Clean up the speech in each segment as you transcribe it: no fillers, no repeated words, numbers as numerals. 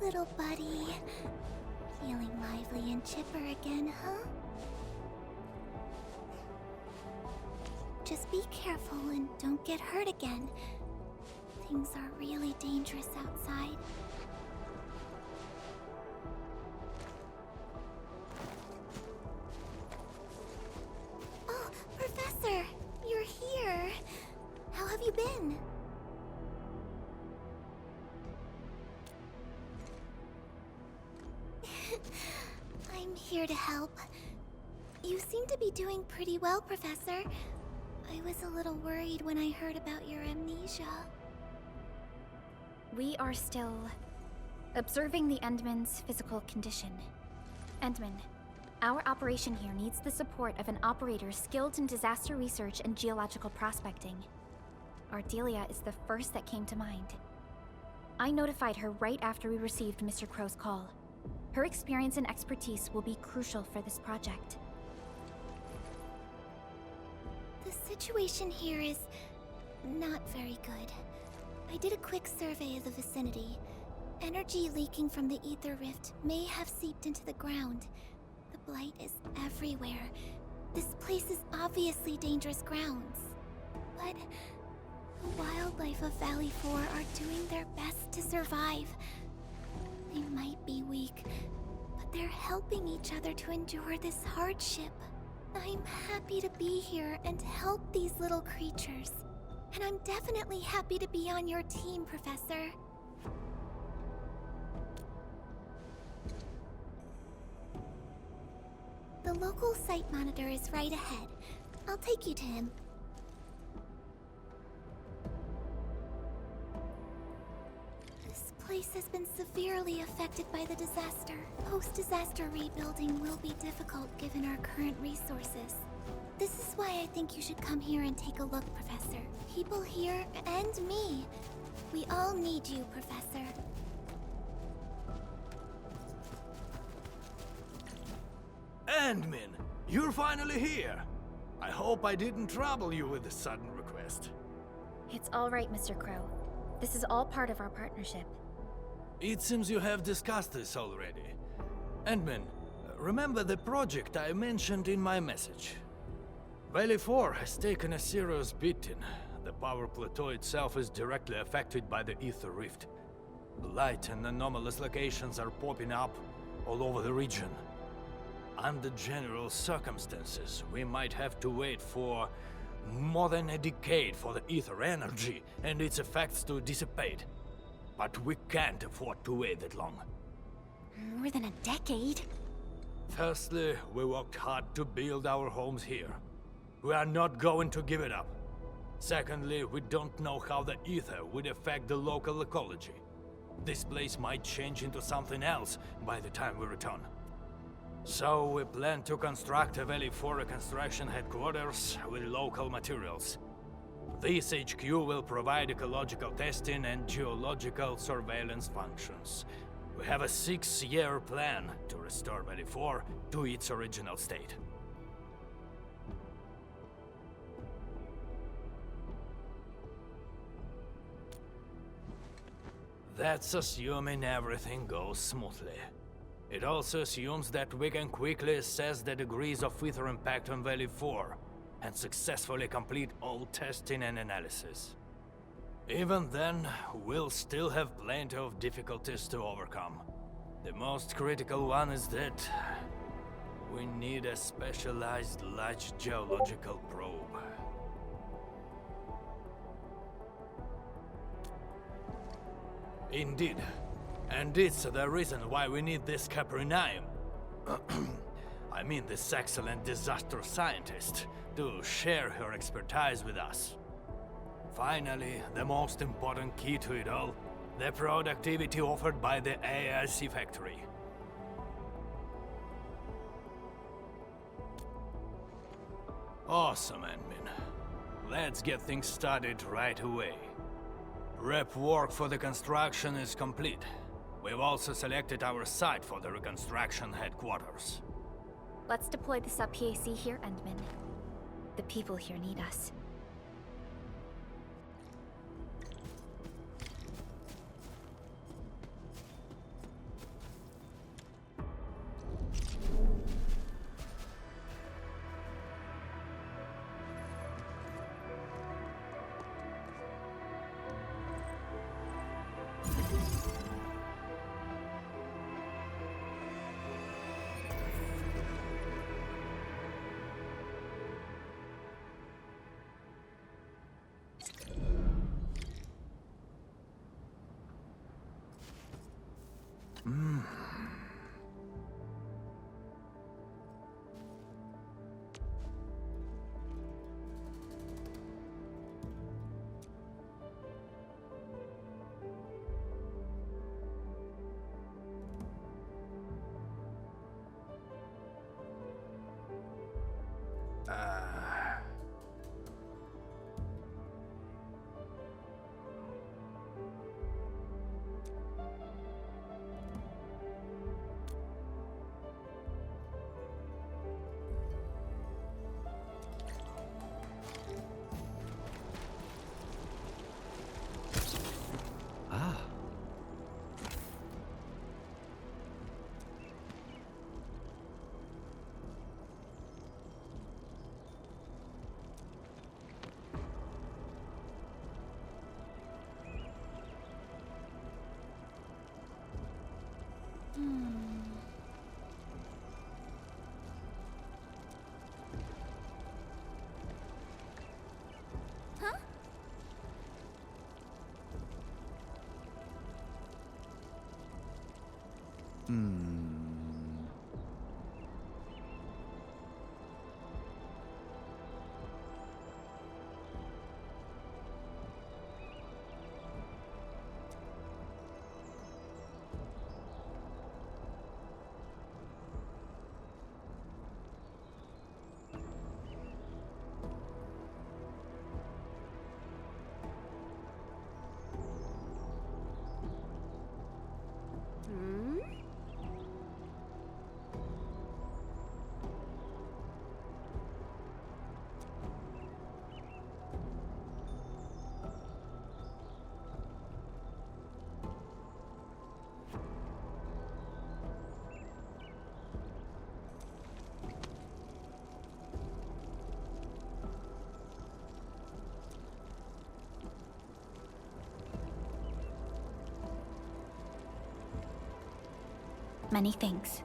little buddy. Feeling lively and chipper again, huh? Just be careful and don't get hurt again. Things are really dangerous outside. Oh, Professor! You're here! How have you been? I'm here to help. You seem to be doing pretty well, Professor. I was a little worried when I heard about your amnesia. We are still observing the Endman's physical condition. Endman, our operation here needs the support of an operator skilled in disaster research and geological prospecting. Ardelia is the first that came to mind. I notified her right after we received Mr. Crow's call. Her experience and expertise will be crucial for this project. The situation here is not very good. I did a quick survey of the vicinity. Energy leaking from the ether rift may have seeped into the ground. The blight is everywhere. This place is obviously dangerous grounds. But the wildlife of Valley 4 are doing their best to survive. They might be weak, but they're helping each other to endure this hardship. I'm happy to be here and help these little creatures. And I'm definitely happy to be on your team, Professor. The local site monitor is right ahead. I'll take you to him. This place has been severely affected by the disaster. Post-disaster rebuilding will be difficult given our current resources. This is why I think you should come here and take a look, Professor. People here, and me. We all need you, Professor. Endman, you're finally here. I hope I didn't trouble you with a sudden request. It's all right, Mr. Crow. This is all part of our partnership. It seems you have discussed this already. Endman, remember the project I mentioned in my message? Valley 4 has taken a serious beating. The power plateau itself is directly affected by the ether rift. Blight and anomalous locations are popping up all over the region. Under general circumstances, we might have to wait for more than a decade for the ether energy and its effects to dissipate. But we can't afford to wait that long. More than a decade? Firstly, we worked hard to build our homes here. We are not going to give it up. Secondly, we don't know how the ether would affect the local ecology. This place might change into something else by the time we return. So we plan to construct a Valley 4 Reconstruction headquarters with local materials. This HQ will provide ecological testing and geological surveillance functions. We have a 6-year plan to restore Valley 4 to its original state. That's assuming everything goes smoothly. It also assumes that we can quickly assess the degrees of ether impact on Valley 4 and successfully complete all testing and analysis. Even then, we'll still have plenty of difficulties to overcome. The most critical one is that we need a specialized large geological probe. Indeed. And it's the reason why we need this Capernaum. I mean this excellent disaster scientist, to share her expertise with us. Finally, the most important key to it all, the productivity offered by the AIC factory. Awesome, Endman. Let's get things started right away. Rep work for the construction is complete. We've also selected our site for the Reconstruction headquarters. Let's deploy the sub-PAC here, Endman. The people here need us. Huh? Many thanks.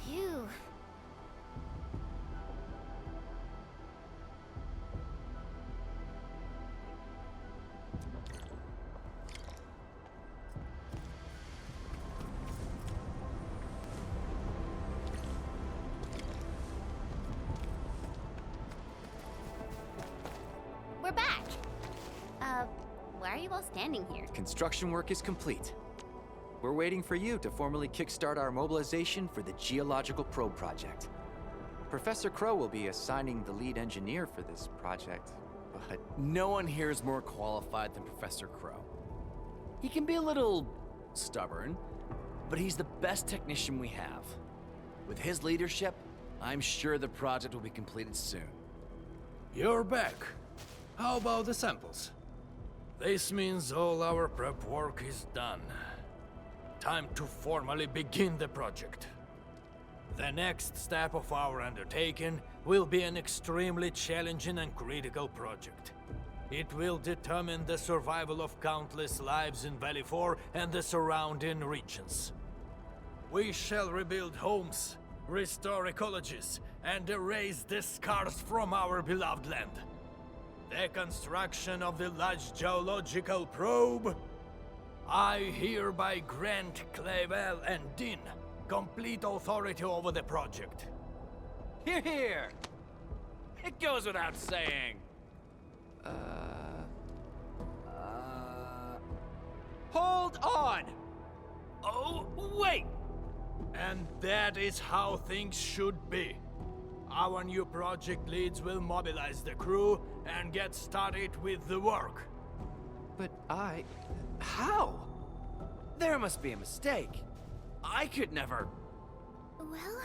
Phew. We're back. Why are you all standing here? Construction work is complete. We're waiting for you to formally kickstart our mobilization for the Geological Probe Project. Professor Crow will be assigning the lead engineer for this project, but No one here is more qualified than Professor Crow. He can be a little stubborn, but he's the best technician we have. With his leadership, I'm sure the project will be completed soon. You're back. How about the samples? This means all our prep work is done. Time to formally begin the project. The next step of our undertaking will be an extremely challenging and critical project. It will determine the survival of countless lives in Valley 4 and the surrounding regions. We shall rebuild homes, restore ecologies, and erase the scars from our beloved land. The construction of the large geological probe. I hereby grant Clavel and Dean complete authority over the project. Hear, hear! It goes without saying. Hold on! Oh, wait! And that is how things should be. Our new project leads will mobilize the crew and get started with the work. But how? There must be a mistake. I could never... Well,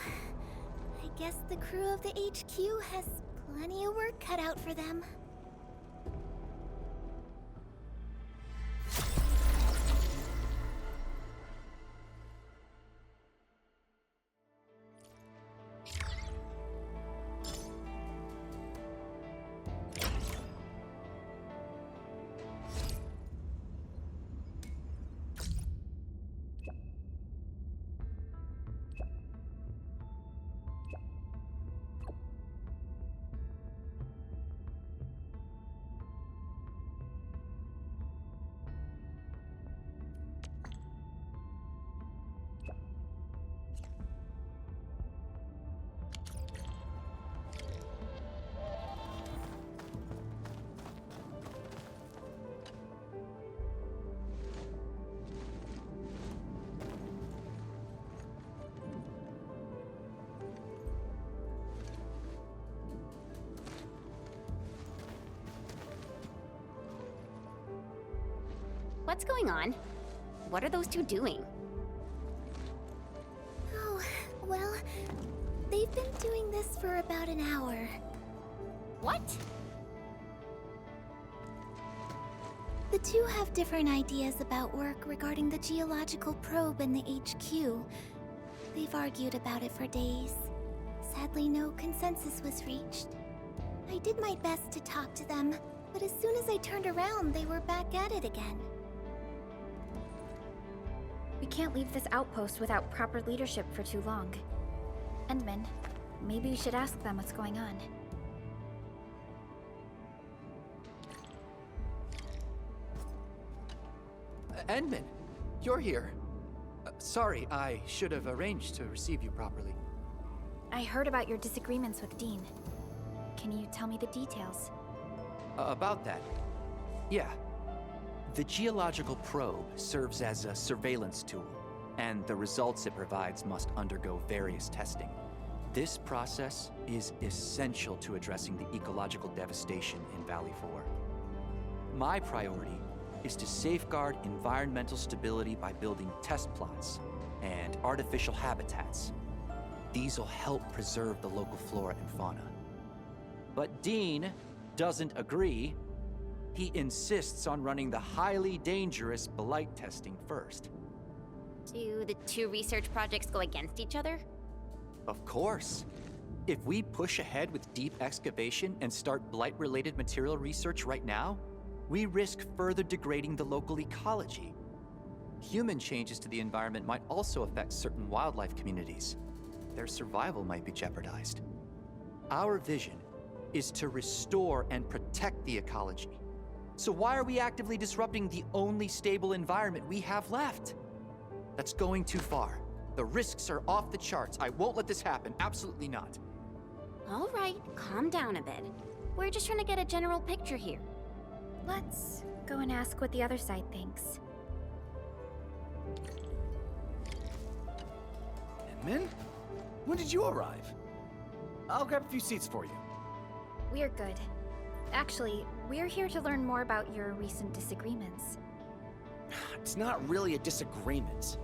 I guess the crew of the HQ has plenty of work cut out for them. What's going on? What are those two doing? Oh, well, they've been doing this for about an hour. What? The two have different ideas about work regarding the geological probe and the HQ. They've argued about it for days. Sadly, no consensus was reached. I did my best to talk to them, but as soon as I turned around, they were back at it again. We can't leave this outpost without proper leadership for too long. Endman, maybe we should ask them what's going on. Endman, you're here. Sorry, I should have arranged to receive you properly. I heard about your disagreements with Dean. Can you tell me the details? About that? Yeah. The geological probe serves as a surveillance tool, and the results it provides must undergo various testing. This process is essential to addressing the ecological devastation in Valley 4. My priority is to safeguard environmental stability by building test plots and artificial habitats. These will help preserve the local flora and fauna. But Dean doesn't agree. He insists on running the highly dangerous blight testing first. Do the two research projects go against each other? Of course. If we push ahead with deep excavation and start blight-related material research right now, we risk further degrading the local ecology. Human changes to the environment might also affect certain wildlife communities. Their survival might be jeopardized. Our vision is to restore and protect the ecology. So why are we actively disrupting the only stable environment we have left? That's going too far. The risks are off the charts. I won't let this happen. Absolutely not. All right, calm down a bit. We're just trying to get a general picture here. Let's go and ask what the other side thinks. Min? When did you arrive? I'll grab a few seats for you. We're good. Actually, we're here to learn more about your recent disagreements. It's not really a disagreement.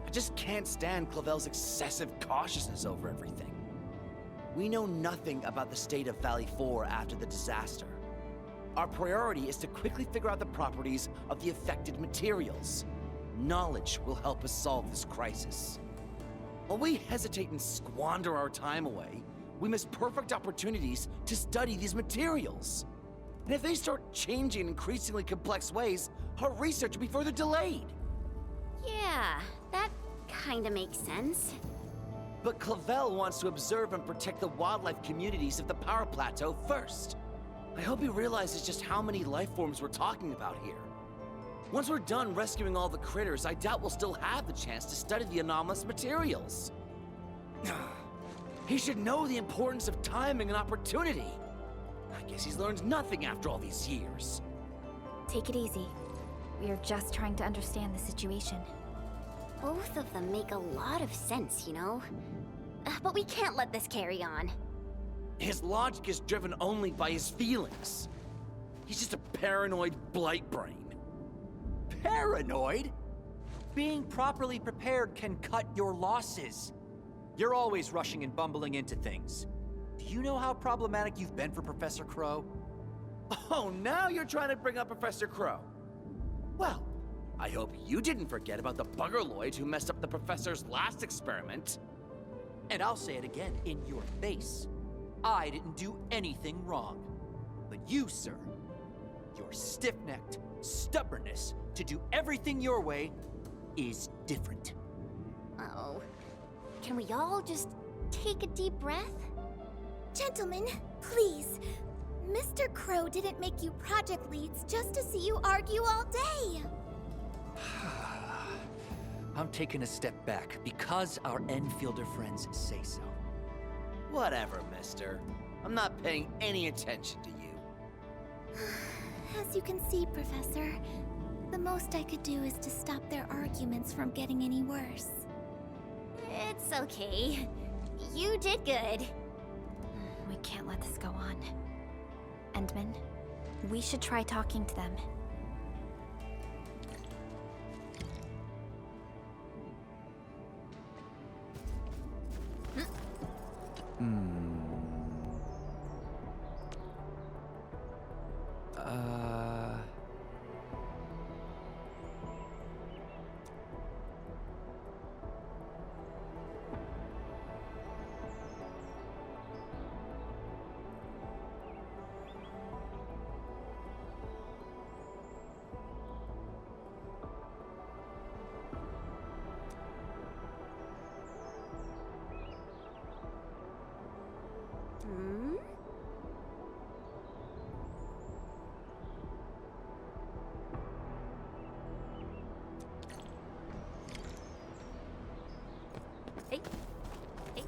I just can't stand Clavel's excessive cautiousness over everything. We know nothing about the state of Valley 4 after the disaster. Our priority is to quickly figure out the properties of the affected materials. Knowledge will help us solve this crisis. While we hesitate and squander our time away, we miss perfect opportunities to study these materials. And if they start changing in increasingly complex ways, our research will be further delayed. Yeah, that kinda makes sense. But Clavel wants to observe and protect the wildlife communities of the Power Plateau first. I hope he realizes just how many life forms we're talking about here. Once we're done rescuing all the critters, I doubt we'll still have the chance to study the anomalous materials. He should know the importance of timing and opportunity. I guess he's learned nothing after all these years. Take it easy. We are just trying to understand the situation. Both of them make a lot of sense, you know? But we can't let this carry on. His logic is driven only by his feelings. He's just a paranoid blight brain. Paranoid? Being properly prepared can cut your losses. You're always rushing and bumbling into things. Do you know how problematic you've been for Professor Crow? Oh, now you're trying to bring up Professor Crow. Well, I hope you didn't forget about the buggerloid who messed up the professor's last experiment. And I'll say it again in your face. I didn't do anything wrong. But you, sir, your stiff-necked stubbornness to do everything your way is different. Uh-oh. Can we all just take a deep breath? Gentlemen, please. Mr. Crow didn't make you project leads just to see you argue all day. I'm taking a step back because our Enfielder friends say so. Whatever, mister. I'm not paying any attention to you. As you can see, Professor, the most I could do is to stop their arguments from getting any worse. It's okay. You did good. We can't let this go on. Endman, we should try talking to them. Hmm? Hey. Hey.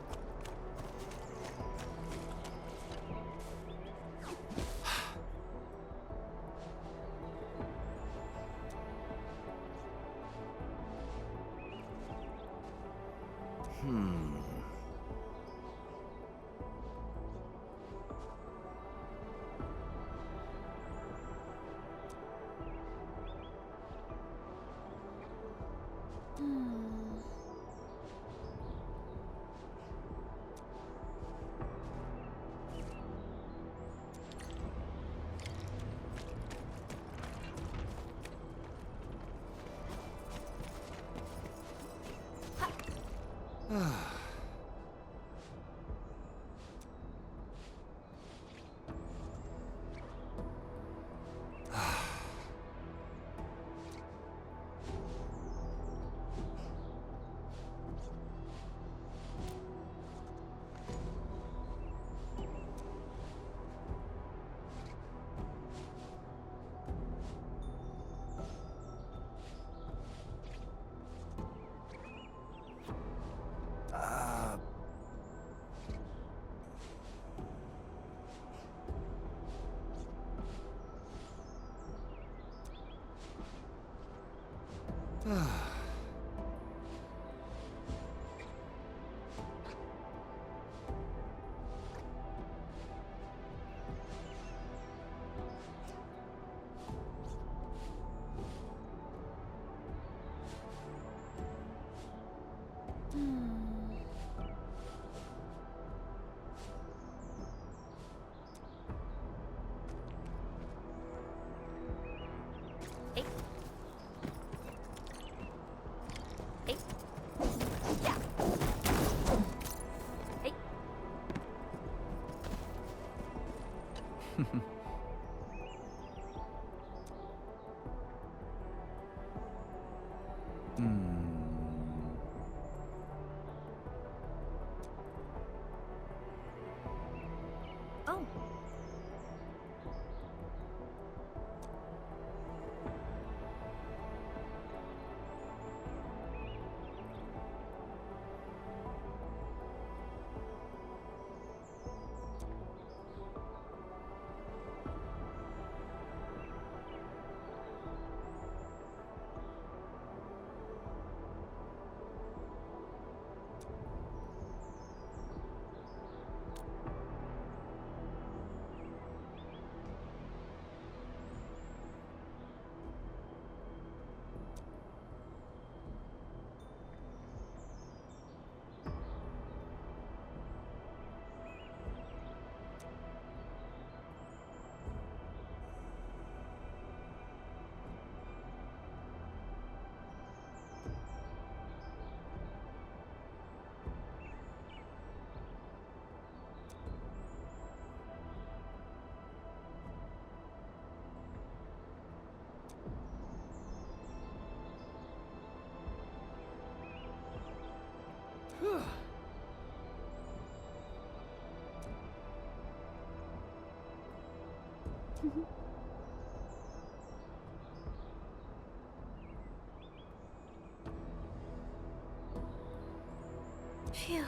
Phew.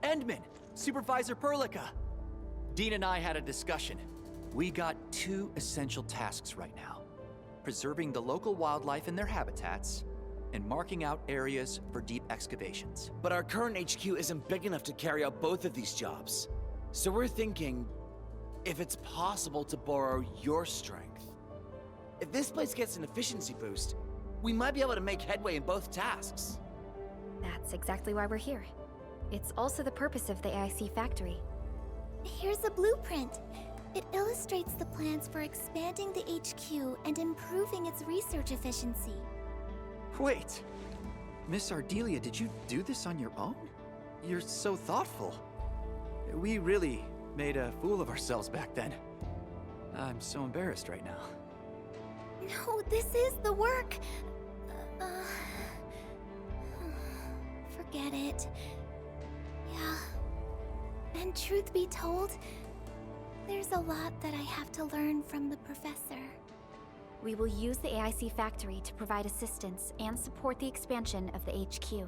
Endman! Supervisor Perlica! Dean and I had a discussion. We got two essential tasks right now. Preserving the local wildlife in their habitats, and marking out areas for deep excavations. But our current HQ isn't big enough to carry out both of these jobs. So we're thinking, if it's possible to borrow your strength. If this place gets an efficiency boost, we might be able to make headway in both tasks. That's exactly why we're here. It's also the purpose of the AIC factory. Here's a blueprint. It illustrates the plans for expanding the HQ and improving its research efficiency. Wait! Miss Ardelia, did you do this on your own? You're so thoughtful. We really made a fool of ourselves back then. I'm so embarrassed right now. No, this is the work. Forget it. Yeah. And truth be told, there's a lot that I have to learn from the professor. We will use the AIC factory to provide assistance and support the expansion of the HQ.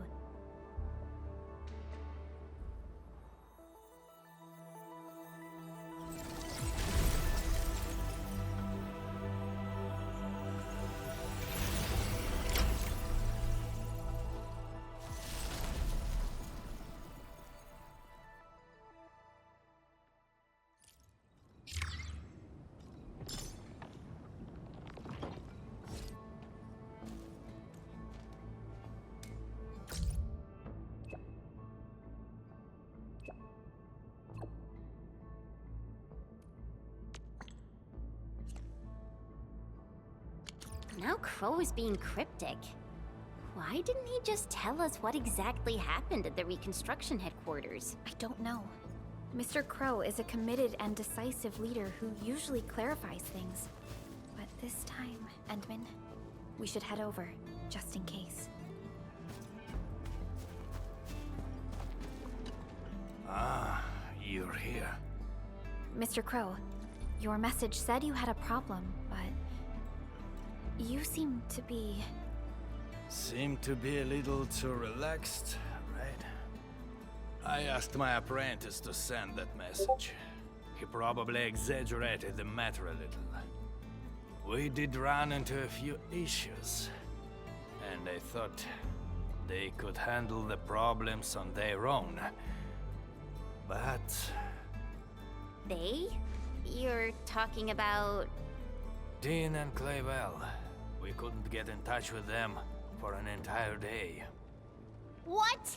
Now Crow is being cryptic. Why didn't he just tell us what exactly happened at the Reconstruction headquarters? I don't know. Mr. Crow is a committed and decisive leader who usually clarifies things. But this time, Endman, we should head over, just in case. Ah, you're here. Mr. Crow, your message said you had a problem, but you seem to be... Seem to be a little too relaxed, right? I asked my apprentice to send that message. He probably exaggerated the matter a little. We did run into a few issues, and I thought they could handle the problems on their own. But... They? You're talking about... Dean and Clavel. We couldn't get in touch with them for an entire day. What?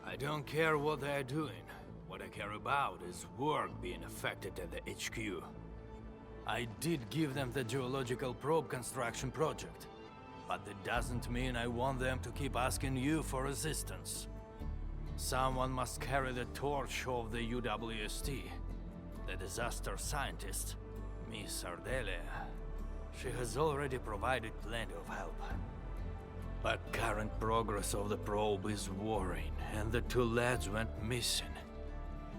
I don't care what they're doing. What I care about is work being affected at the HQ. I did give them the geological probe construction project, but that doesn't mean I want them to keep asking you for assistance. Someone must carry the torch of the UWST. The disaster scientist, Miss Ardelia. She has already provided plenty of help. But current progress of the probe is worrying, and the two lads went missing.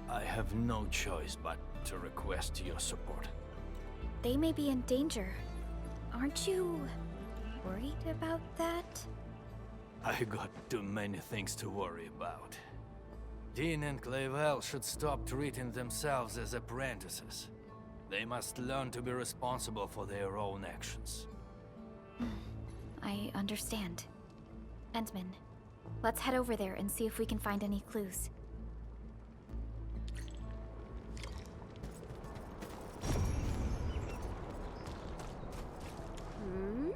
I have no choice but to request your support. They may be in danger. Aren't you worried about that? I got too many things to worry about. Dean and Clavel should stop treating themselves as apprentices. They must learn to be responsible for their own actions. I understand. Endman, let's head over there and see if we can find any clues. Hmm?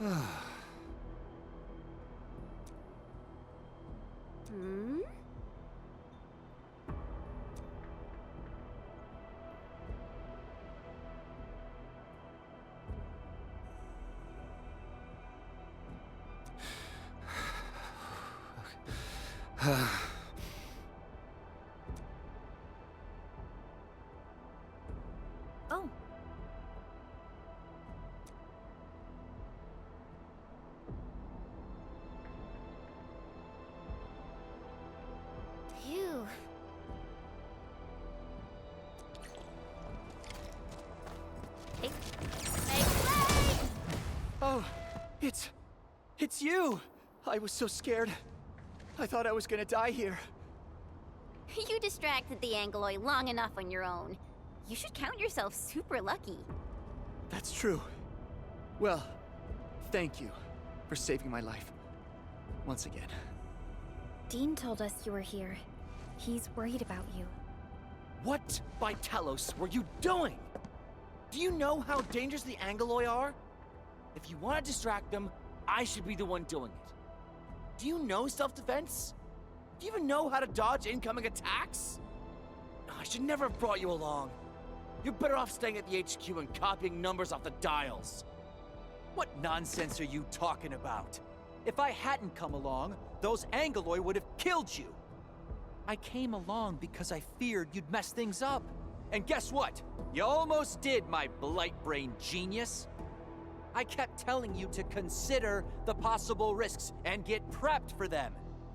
Hmm? Oh, Phew. Hey, wait! Oh, it's you! I was so scared. I thought I was gonna die here. You distracted the Angloid long enough on your own. You should count yourself super lucky. That's true. Well, thank you for saving my life. Once again. Dean told us you were here. He's worried about you. What by Talos were you doing? Do you know how dangerous the Angoloi are? If you want to distract them, I should be the one doing it. Do you know self-defense? Do you even know how to dodge incoming attacks? I should never have brought you along. You're better off staying at the HQ and copying numbers off the dials. What nonsense are you talking about? If I hadn't come along, those Angoloi would have killed you. I came along because I feared you'd mess things up. And guess what? You almost did, my blight-brained genius. I kept telling you to consider the possible risks and get prepped for them.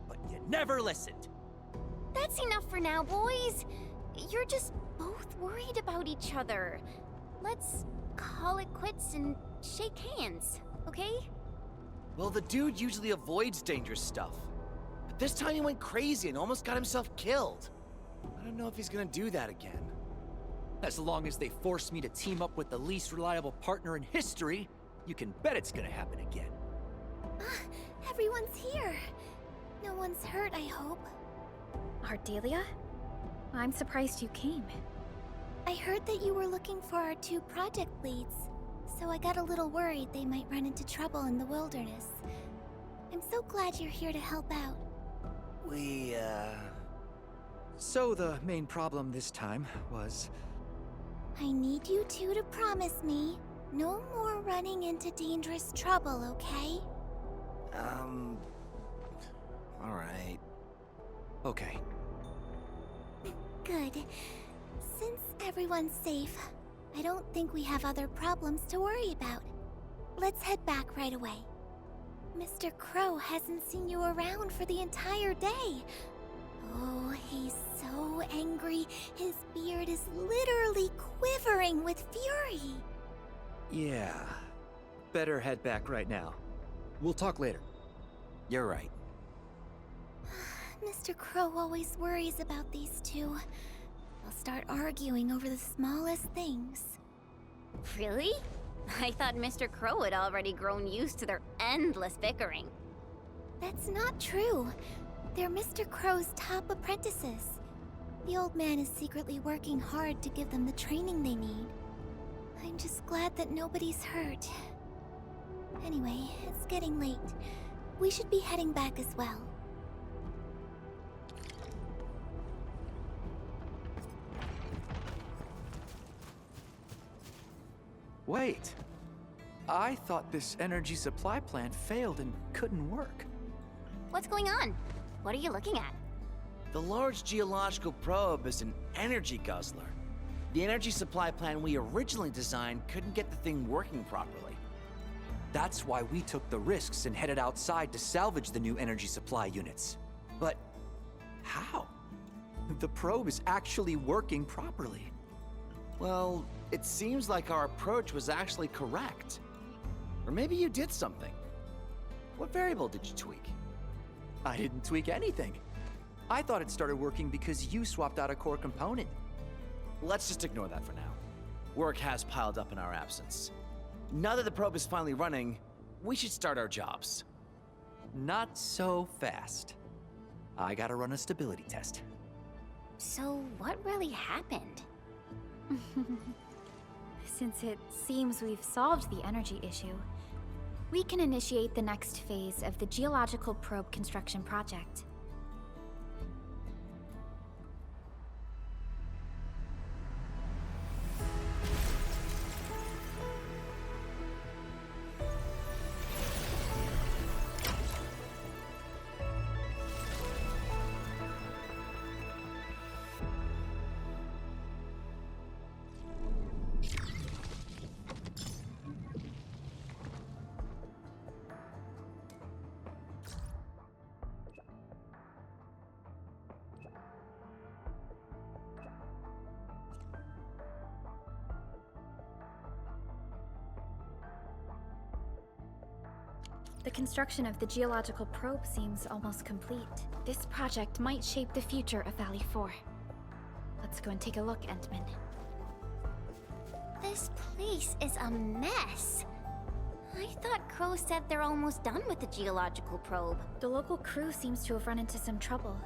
But you never listened. That's enough for now, boys. You're just both worried about each other. Let's call it quits and shake hands, okay? Well, the dude usually avoids dangerous stuff. But this time he went crazy and almost got himself killed. I don't know if he's gonna do that again. As long as they force me to team up with the least reliable partner in history, you can bet it's gonna happen again. Everyone's here. No one's hurt, I hope. Ardelia? I'm surprised you came. I heard that you were looking for our 2 project leads, so I got a little worried they might run into trouble in the wilderness. I'm so glad you're here to help out. So the main problem this time was... I need you 2 to promise me no more running into dangerous trouble, okay? Alright. Okay. Good. Since everyone's safe, I don't think we have other problems to worry about. Let's head back right away. Mr. Crow hasn't seen you around for the entire day. Oh, he's so angry. His beard is literally quivering with fury. Yeah. Better head back right now. We'll talk later. You're right. Mr. Crow always worries about these 2. They'll start arguing over the smallest things. Really? I thought Mr. Crow had already grown used to their endless bickering. That's not true. They're Mr. Crow's top apprentices. The old man is secretly working hard to give them the training they need. I'm just glad that nobody's hurt. Anyway, it's getting late. We should be heading back as well. Wait. I thought this energy supply plant failed and couldn't work. What's going on? What are you looking at? The large geological probe is an energy guzzler. The energy supply plan we originally designed couldn't get the thing working properly. That's why we took the risks and headed outside to salvage the new energy supply units. But how? The probe is actually working properly. Well, it seems like our approach was actually correct. Or maybe you did something. What variable did you tweak? I didn't tweak anything. I thought it started working because you swapped out a core component. Let's just ignore that for now. Work has piled up in our absence. Now that the probe is finally running, we should start our jobs. Not so fast. I gotta run a stability test. So, what really happened? Since it seems we've solved the energy issue, we can initiate the next phase of the geological probe construction project. The construction of the geological probe seems almost complete. This project might shape the future of Valley 4. Let's go and take a look, Endman. This place is a mess. I thought Crow said they're almost done with the geological probe. The local crew seems to have run into some trouble,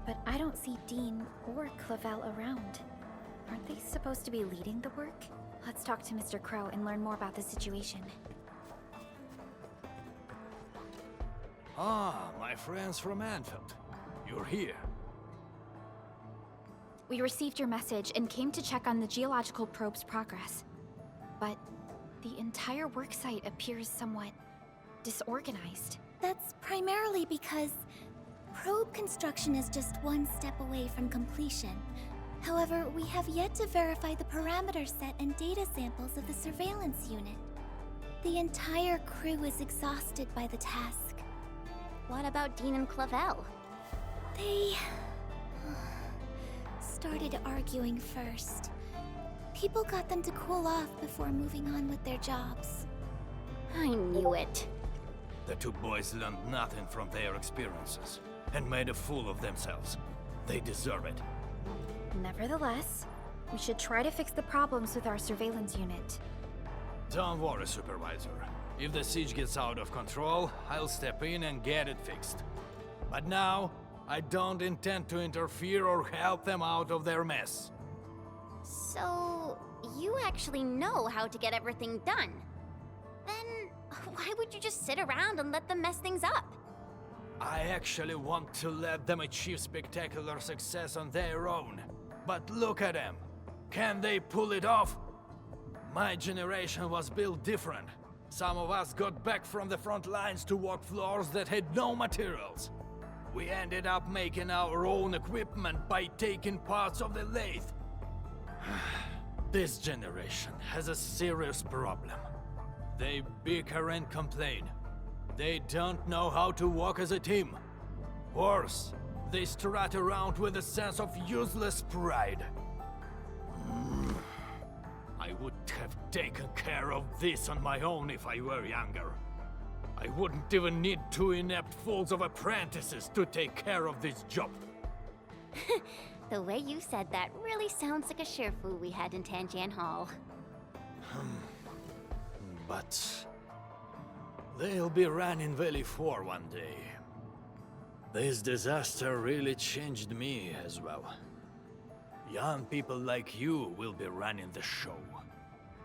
but I don't see Dean or Clavel around. Aren't they supposed to be leading the work? Let's talk to Mr. Crow and learn more about the situation. Ah, my friends from Endfield. You're here. We received your message and came to check on the geological probe's progress. But the entire worksite appears somewhat disorganized. That's primarily because probe construction is just one step away from completion. However, we have yet to verify the parameter set and data samples of the surveillance unit. The entire crew is exhausted by the task. What about Dean and Clavel? They started arguing first. People got them to cool off before moving on with their jobs. I knew it. The two boys learned nothing from their experiences and made a fool of themselves. They deserve it. Nevertheless, we should try to fix the problems with our surveillance unit. Don't worry, Supervisor. If the siege gets out of control, I'll step in and get it fixed. But now, I don't intend to interfere or help them out of their mess. So, you actually know how to get everything done. Then, why would you just sit around and let them mess things up? I actually want to let them achieve spectacular success on their own. But look at them. Can they pull it off? My generation was built different. Some of us got back from the front lines to walk floors that had no materials. We ended up making our own equipment by taking parts of the lathe. This generation has a serious problem. They bicker and complain. They don't know how to work as a team. Worse, they strut around with a sense of useless pride. I would have taken care of this on my own if I were younger. I wouldn't even need two inept fools of apprentices to take care of this job. The way you said that really sounds like a Shifu we had in Tanjian Hall. But they'll be running Valley 4 one day. This disaster really changed me as well. Young people like you will be running the show.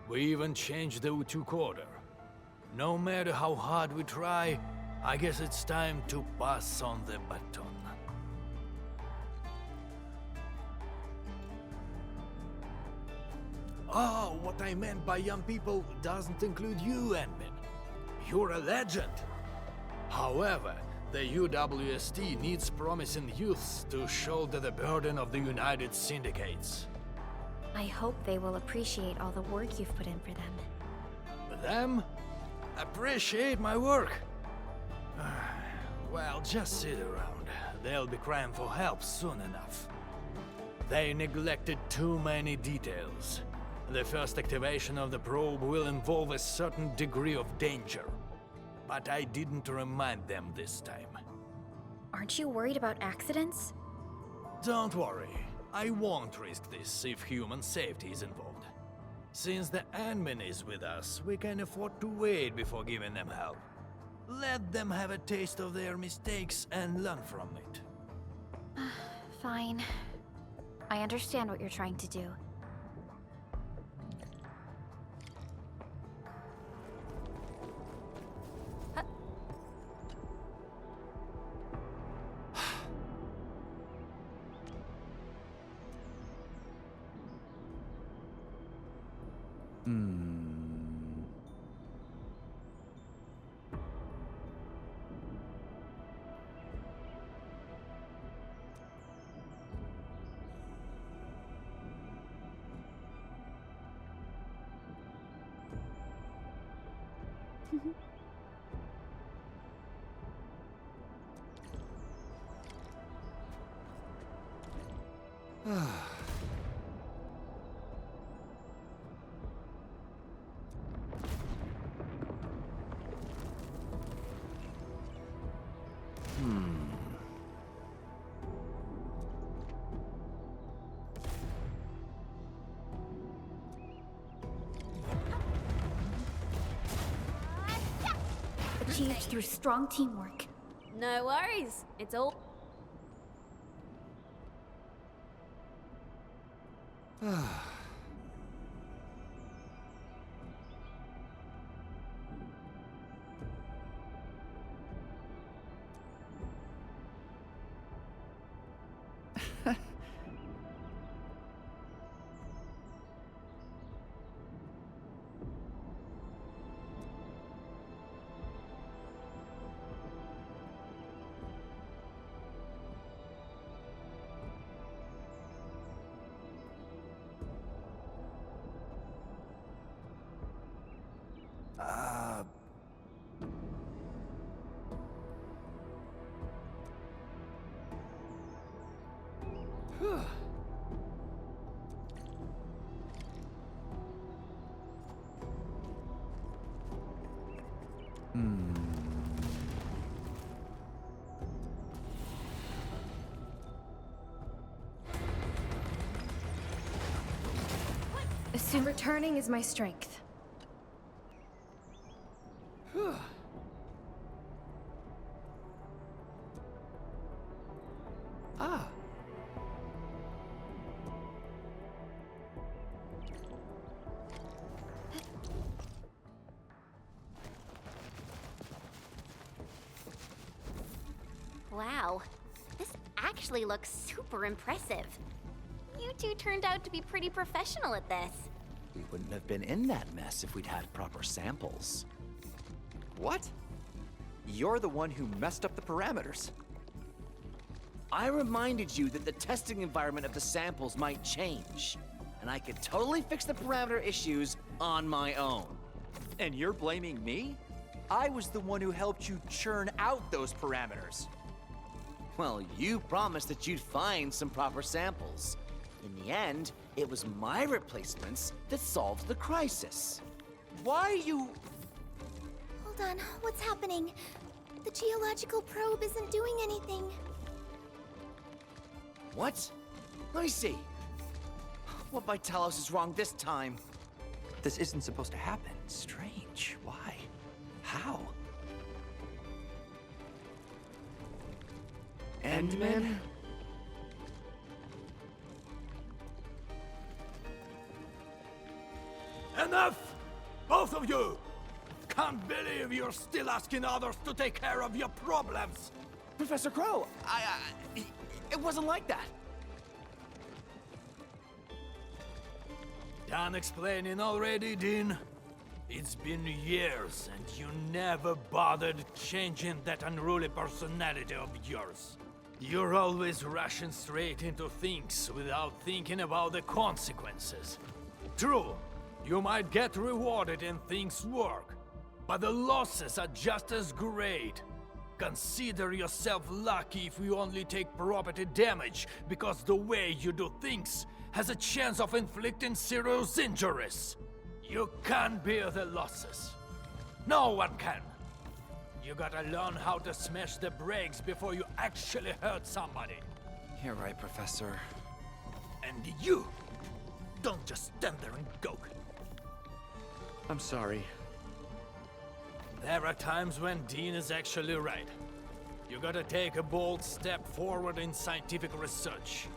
We even changed the Utuk order. No matter how hard we try, I guess it's time to pass on the baton. Oh, what I meant by young people doesn't include you, Endman. You're a legend. However, the UWST needs promising youths to shoulder the burden of the United Syndicates. I hope they will appreciate all the work you've put in for them. Them? Appreciate my work? Well, just sit around. They'll be crying for help soon enough. They neglected too many details. The first activation of the probe will involve a certain degree of danger. But I didn't remind them this time. Aren't you worried about accidents? Don't worry. I won't risk this if human safety is involved. Since the admin is with us, we can afford to wait before giving them help. Let them have a taste of their mistakes and learn from it. Fine. I understand what you're trying to do. Achieved through strong teamwork. No worries. It's all. Assume returning is my strength. Ah. Wow. This actually looks super impressive. You two turned out to be pretty professional at this. We wouldn't have been in that mess if we'd had proper samples. What? You're the one who messed up the parameters. I reminded you that the testing environment of the samples might change, and I could totally fix the parameter issues on my own. And you're blaming me? I was the one who helped you churn out those parameters. Well, you promised that you'd find some proper samples. In the end, it was my replacements that solved the crisis. Why are you... Hold on, what's happening? The geological probe isn't doing anything. What? Let me see. What by Talos is wrong this time? This isn't supposed to happen. Strange. Why? How? Endman? Enough! Both of you! Can't believe you're still asking others to take care of your problems! Professor Crow, it wasn't like that. Done explaining already, Dean? It's been years, and you never bothered changing that unruly personality of yours. You're always rushing straight into things without thinking about the consequences. True, you might get rewarded and things work, but the losses are just as great. Consider yourself lucky if you only take property damage, because the way you do things has a chance of inflicting serious injuries. You can't bear the losses. No one can. You gotta learn how to smash the brakes before you actually hurt somebody. You're right, Professor. And you, don't just stand there and gawk. I'm sorry. There are times when Dean is actually right. You gotta take a bold step forward in scientific research.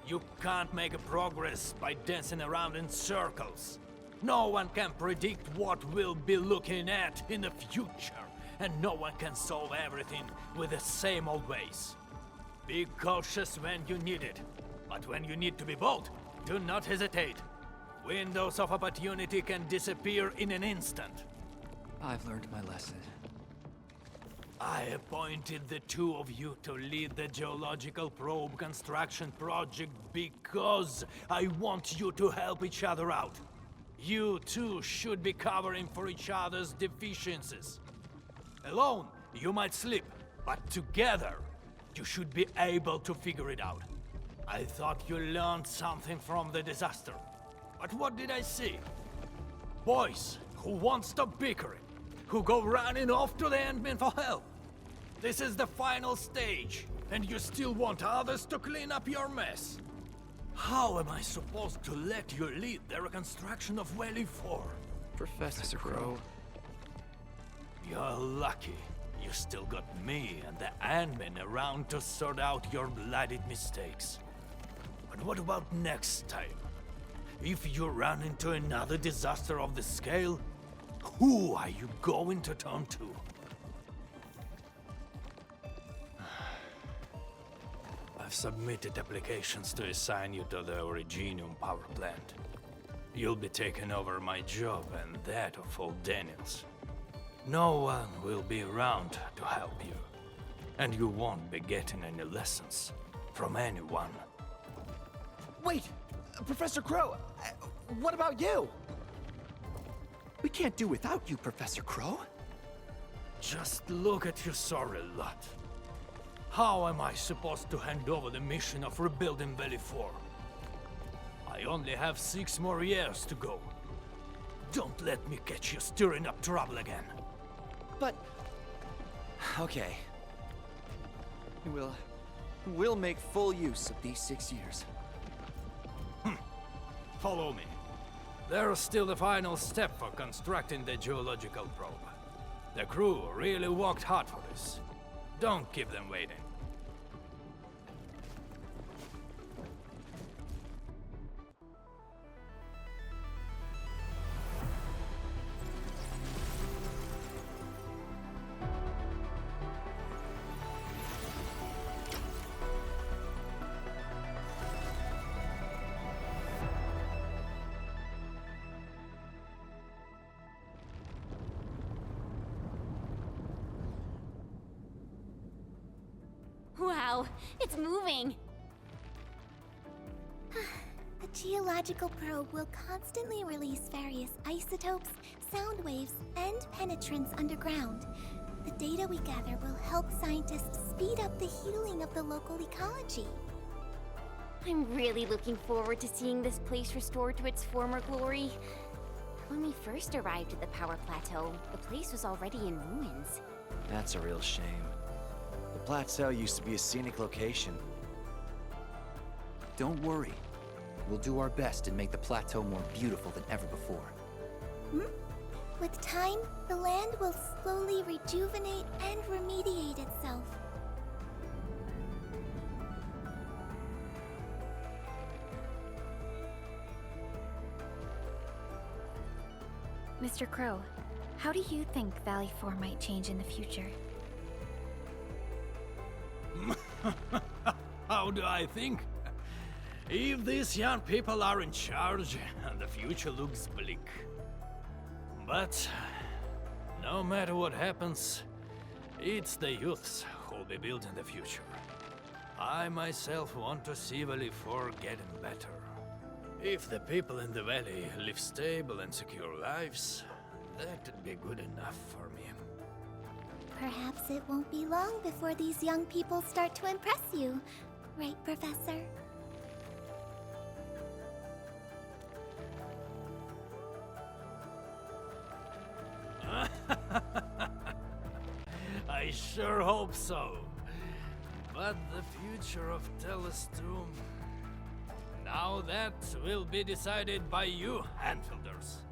You can't make a progress by dancing around in circles. No one can predict what we'll be looking at in the future, and no one can solve everything with the same old ways. Be cautious when you need it, but when you need to be bold, do not hesitate. Windows of opportunity can disappear in an instant. I've learned my lesson. I appointed the two of you to lead the geological probe construction project because I want you to help each other out. You two should be covering for each other's deficiencies. Alone, you might slip, but together, you should be able to figure it out. I thought you learned something from the disaster. But what did I see? Boys who won't stop bickering, who go running off to the Endmen for help. This is the final stage, and you still want others to clean up your mess. How am I supposed to let you lead the reconstruction of Valley 4? Professor Crow. You're lucky. You still got me and the Endmen around to sort out your bloody mistakes. But what about next time? If you run into another disaster of this scale, who are you going to turn to? I've submitted applications to assign you to the Originium power plant. You'll be taking over my job and that of old Daniels. No one will be around to help you. And you won't be getting any lessons from anyone. Wait! Professor Crow! What about you? We can't do without you, Professor Crow. Just look at your sorry lot. How am I supposed to hand over the mission of rebuilding Valley 4? I only have 6 more years to go. Don't let me catch you stirring up trouble again. But... okay. We'll make full use of these 6 years. Follow me. There's still the final step for constructing the geological probe. The crew really worked hard for this. Don't keep them waiting. Wow, it's moving! The geological probe will constantly release various isotopes, sound waves, and penetrants underground. The data we gather will help scientists speed up the healing of the local ecology. I'm really looking forward to seeing this place restored to its former glory. When we first arrived at the power plateau, the place was already in ruins. That's a real shame. The plateau used to be a scenic location. Don't worry. We'll do our best and make the plateau more beautiful than ever before. With time, the land will slowly rejuvenate and remediate itself. Mr. Crow, how do you think Valley 4 might change in the future? How do I think? If these young people are in charge, the future looks bleak. But no matter what happens, it's the youths who'll be building the future. I myself want to see Valley 4 getting better. If the people in the valley live stable and secure lives, that'd be good enough for me. Perhaps it won't be long before these young people start to impress you. Right, Professor? I sure hope so. But the future of Telestum... Now that will be decided by you, Enfielders.